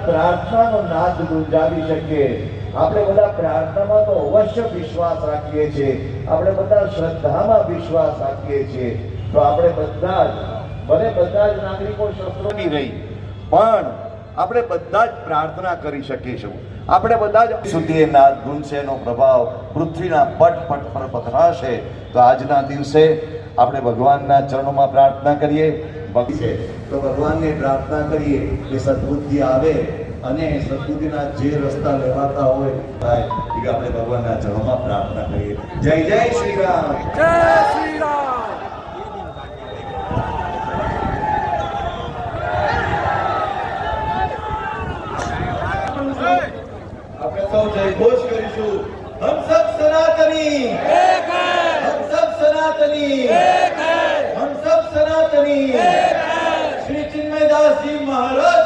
પ્રાર્થનાનો નાદ ગુંજાવી શકીએ. આપણે બધા પ્રાર્થનામાં તો અવશ્ય વિશ્વાસ રાખીએ છીએ, આપણે બધા શ્રદ્ધામાં વિશ્વાસ રાખીએ છીએ. તો આપણે બધા જ બધા જ નાગરિકો શસ્ત્રોની રહી, પણ આપણે બધા જ પ્રાર્થના કરી શકીશું. આપણે બધા જ સુધી નાદ ગુંજશે, એનો પ્રભાવ પૃથ્વીના પટ પટ પર પથરાશે. તો આજના દિવસે આપણે ભગવાનના ચરણોમાં પ્રાર્થના કરીએ. છે તો ભગવાનને પ્રાર્થના કરીએ કે સદબુદ્ધિ આવે અને સદબુદ્ધિના જે રસ્તા લેવાતા હોય થાય કે આપણે ભગવાનના ચરણોમાં પ્રાર્થના કરીએ. જય જય શ્રી રામ. જય શ્રી રામ. આપણે સૌ જય ઘોષ કરીશું. હમ સબ સનાતની એક હૈ, હમ સબ સનાતની એક હૈ, हम सब सनातनी एक है. श्री चिन्मयदास जी महाराज